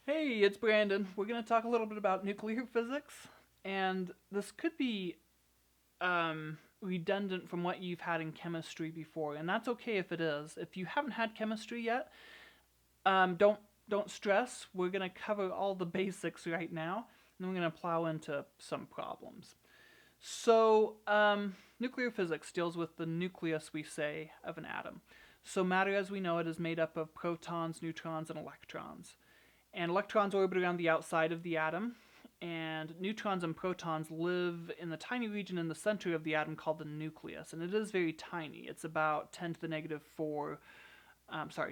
Hey, it's Brandon. We're going to talk a little bit about nuclear physics, and this could be redundant from what you've had in chemistry before, and that's okay if it is. If you haven't had chemistry yet, don't stress. We're going to cover all the basics right now, and then we're going to plow into some problems. So, nuclear physics deals with the nucleus, we say, of an atom. So, matter as we know it is made up of protons, neutrons, and electrons. And electrons orbit around the outside of the atom, and neutrons and protons live in the tiny region in the center of the atom called the nucleus. And it is very tiny. It's about 10 to the negative 4,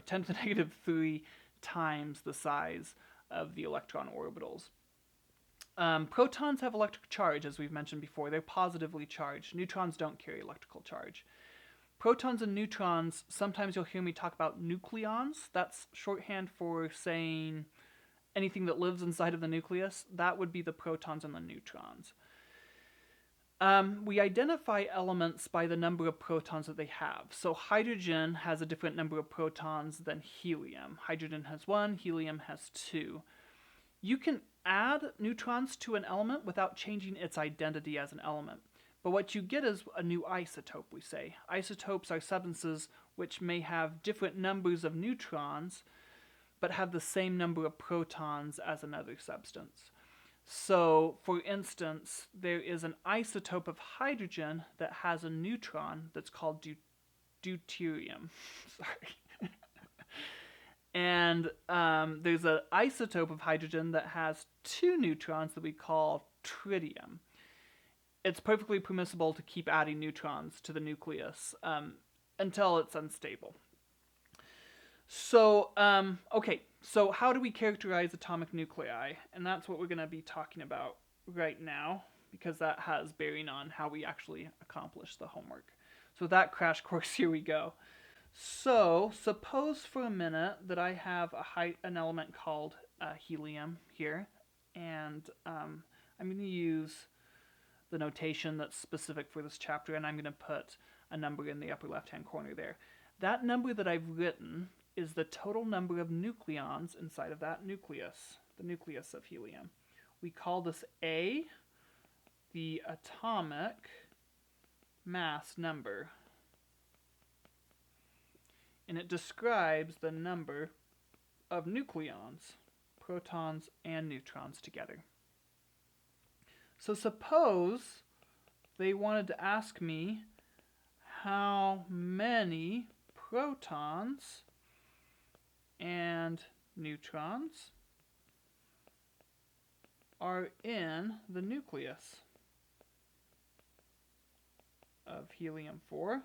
10 to the negative 3 times the size of the electron orbitals. Protons have electric charge, as we've mentioned before. They're positively charged. Neutrons don't carry electrical charge. Protons and neutrons, sometimes you'll hear me talk about nucleons. That's shorthand for saying anything that lives inside of the nucleus. That would be the protons and the neutrons. We identify elements by the number of protons that they have. So hydrogen has a different number of protons than helium. Hydrogen has 1, helium has 2. You can add neutrons to an element without changing its identity as an element. But what you get is a new isotope, we say. Isotopes are substances which may have different numbers of neutrons, but have the same number of protons as another substance. So, for instance, there is an isotope of hydrogen that has a neutron that's called deuterium. Sorry. And there's an isotope of hydrogen that has 2 neutrons that we call tritium. It's perfectly permissible to keep adding neutrons to the nucleus until it's unstable. So how do we characterize atomic nuclei? And that's what we're going to be talking about right now, because that has bearing on how we actually accomplish the homework. So with that crash course, here we go. So suppose for a minute that I have an element called helium here, and I'm going to use the notation that's specific for this chapter, and I'm going to put a number in the upper left-hand corner there. That number that I've written is the total number of nucleons inside of that nucleus, the nucleus of helium. We call this A, the atomic mass number. And it describes the number of nucleons, protons, and neutrons together. So suppose they wanted to ask me how many protons and neutrons are in the nucleus of helium-4.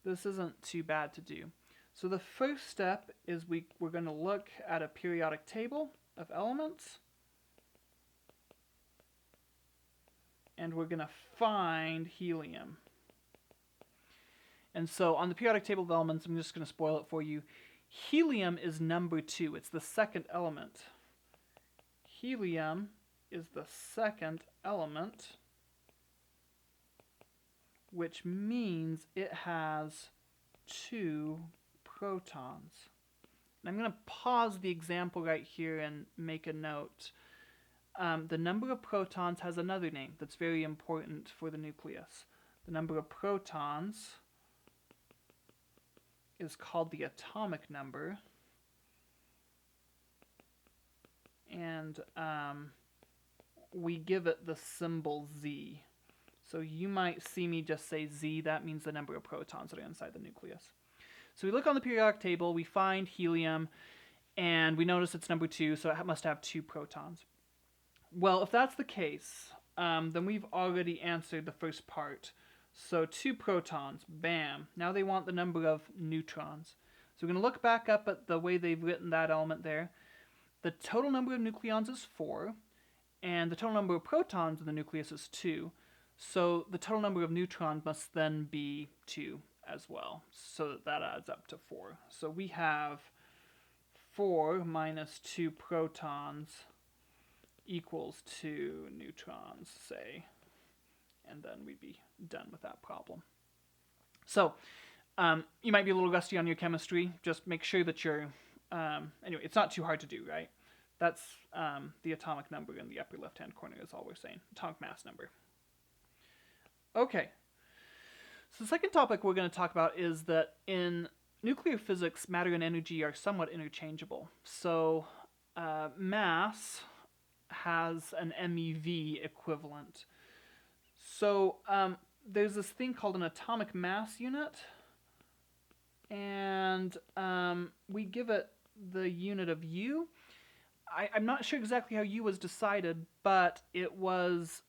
This isn't too bad to do. So the first step is we're going to look at a periodic table of elements, and we're going to find helium. And so on the periodic table of elements, I'm just going to spoil it for you. Helium is number 2. It's the second element. Helium is the second element, which means it has 2 protons. And I'm going to pause the example right here and make a note. The number of protons has another name that's very important for the nucleus. The number of protons is called the atomic number, and we give it the symbol Z. So you might see me just say Z. That means the number of protons that are inside the nucleus. So we look on the periodic table, we find helium, and we notice it's number 2, so it must have 2 protons. Well, if that's the case, then we've already answered the first part. So 2 protons, bam. Now they want the number of neutrons. So we're going to look back up at the way they've written that element there. The total number of nucleons is 4, and the total number of protons in the nucleus is 2. So the total number of neutrons must then be 2 as well, so that adds up to 4. So we have 4 minus 2 protons equals 2 neutrons, say, and then we'd be done with that problem. So you might be a little rusty on your chemistry. Just make sure that you're Anyway, it's not too hard to do, right? That's the atomic number in the upper left-hand corner is all we're saying. Atomic mass number. Okay. So the second topic we're going to talk about is that in nuclear physics, matter and energy are somewhat interchangeable. So mass has an MeV equivalent. So there's this thing called an atomic mass unit, and we give it the unit of U. I'm not sure exactly how U was decided, but it is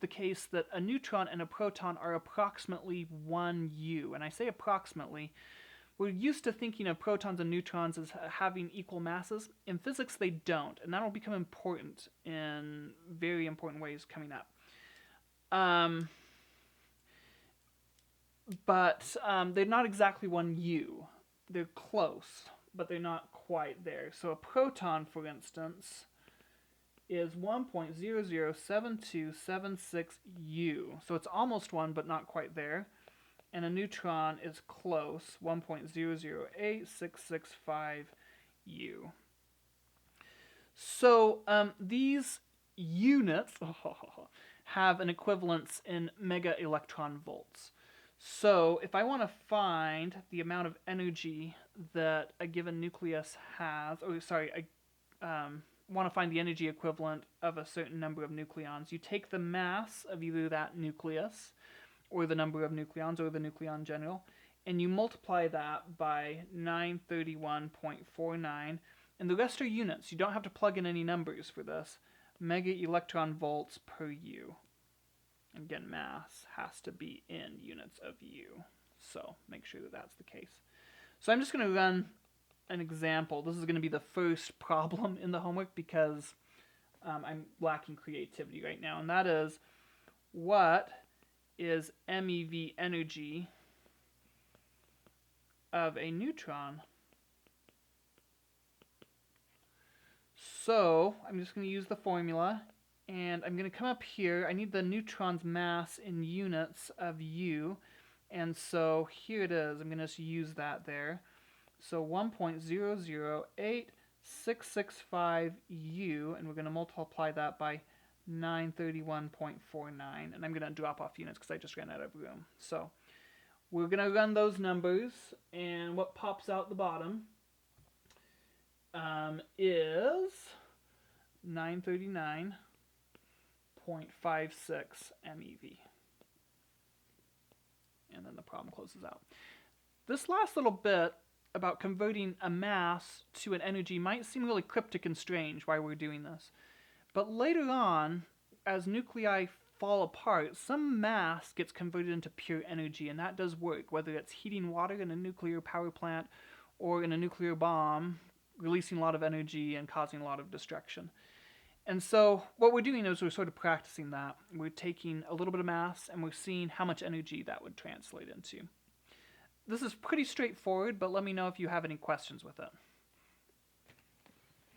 the case that a neutron and a proton are approximately 1 U. And I say approximately. We're used to thinking of protons and neutrons as having equal masses. In physics, they don't, and that will become important in very important ways coming up. But they're not exactly 1 U. They're close, but they're not quite there. So a proton, for instance, is 1.007276 U. So it's almost 1, but not quite there. And a neutron is close, 1.008665 U. So these units have an equivalence in mega electron volts. So if I want to find the amount of energy that a given nucleus has, I want to find the energy equivalent of a certain number of nucleons, you take the mass of either that nucleus or the number of nucleons, or the nucleon in general, and you multiply that by 931.49, and the rest are units. You don't have to plug in any numbers for this. Mega electron volts per U. Again, mass has to be in units of U, so make sure that that's the case. So I'm just going to run an example. This is going to be the first problem in the homework because I'm lacking creativity right now, and that is, what is MeV energy of a neutron? So I'm just going to use the formula, and I'm going to come up here. I need the neutron's mass in units of U, and so here it is. I'm going to just use that there. So 1.008665 U, and we're going to multiply that by 931.49, and I'm going to drop off units because I just ran out of room. So we're going to run those numbers, and what pops out the bottom is 939.56 MeV. And then the problem closes out. This last little bit about converting a mass to an energy might seem really cryptic and strange why we're doing this. But later on, as nuclei fall apart, some mass gets converted into pure energy, and that does work, whether it's heating water in a nuclear power plant or in a nuclear bomb, releasing a lot of energy and causing a lot of destruction. And so what we're doing is we're sort of practicing that. We're taking a little bit of mass and we're seeing how much energy that would translate into. This is pretty straightforward, but let me know if you have any questions with it.